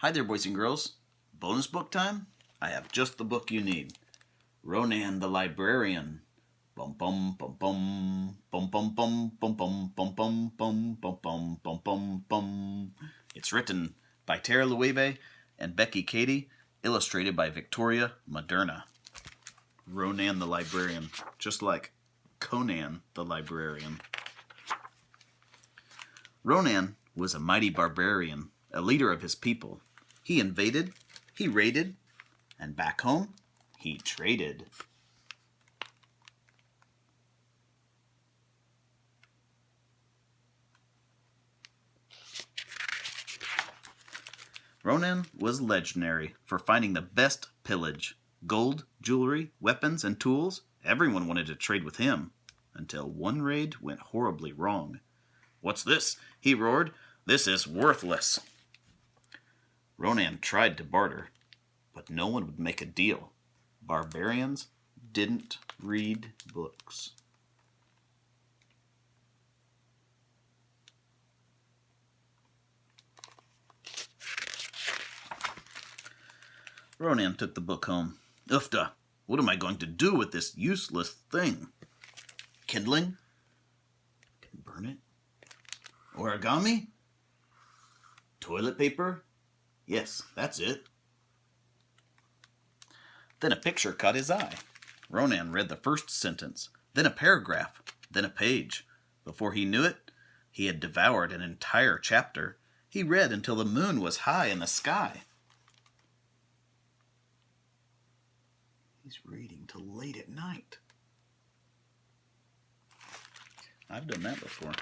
Hi there, boys and girls. Bonus book time? I have just the book you need. Ronan the Librarian. Bum bum bum bum bum bum bum bum bum bum bum bum bum bum bum bum bum. It's written by Tara Lueve and Becky Cady, illustrated by Victoria Moderna. Ronan the Librarian, just like Conan the Librarian. Ronan was a mighty barbarian, a leader of his people. He invaded, he raided, and back home, he traded. Ronan was legendary for finding the best pillage. Gold, jewelry, weapons, and tools. Everyone wanted to trade with him, until one raid went horribly wrong. "What's this?" he roared. "This is worthless." Ronan tried to barter, but no one would make a deal. Barbarians didn't read books. Ronan took the book home. "Ufta, what am I going to do with this useless thing? Kindling? Can burn it? Origami? Toilet paper? Yes, that's it." Then a picture caught his eye. Ronan read the first sentence, then a paragraph, then a page. Before he knew it, he had devoured an entire chapter. He read until the moon was high in the sky. He's reading till late at night. I've done that before.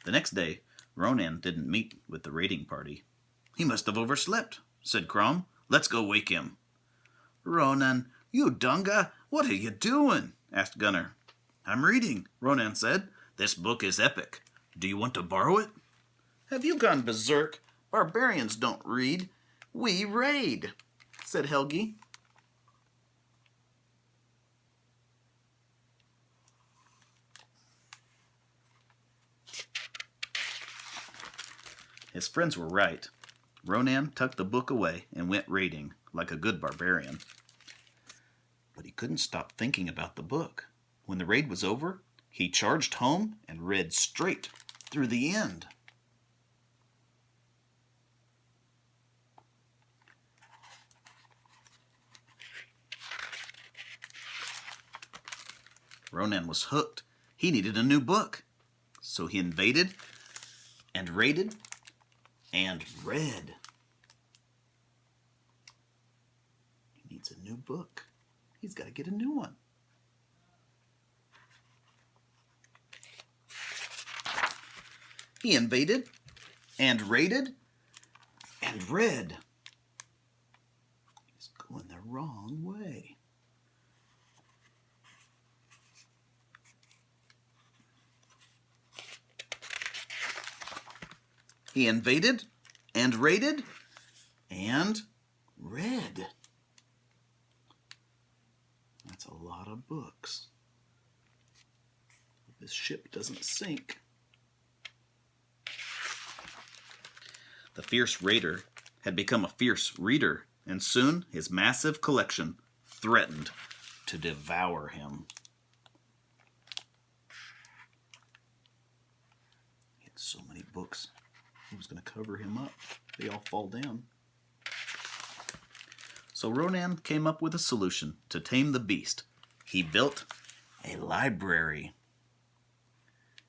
The next day, Ronan didn't meet with the raiding party. "He must have overslept," said Crom. "Let's go wake him." "Ronan, you dunga, what are you doing?" asked Gunnar. "I'm reading," Ronan said. "This book is epic. Do you want to borrow it?" "Have you gone berserk? Barbarians don't read. We raid," said Helgi. His friends were right. Ronan tucked the book away and went raiding, like a good barbarian. But he couldn't stop thinking about the book. When the raid was over, he charged home and read straight through the end. Ronan was hooked. He needed a new book. So he invaded and raided and read. He needs a new book. He's got to get a new one. He invaded and raided and read. He's going the wrong way. He invaded and raided and read. That's a lot of books. This ship doesn't sink. The fierce raider had become a fierce reader, and soon his massive collection threatened to devour him. He had so many books. He was going to cover him up. They all fall down. So Ronan came up with a solution to tame the beast. He built a library.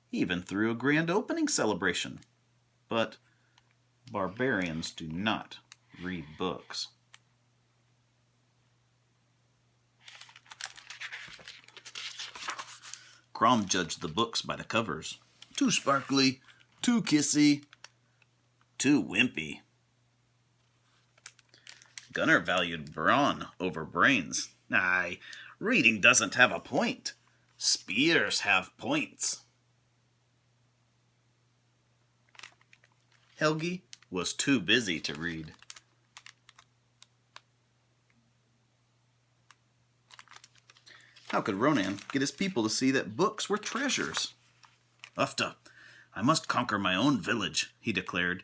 He even threw a grand opening celebration. But barbarians do not read books. Crom judged the books by the covers. Too sparkly, too kissy, too wimpy. Gunnar valued brawn over brains. Aye, reading doesn't have a point. Spears have points. Helgi was too busy to read. How could Ronan get his people to see that books were treasures? "Ufta, I must conquer my own village," he declared.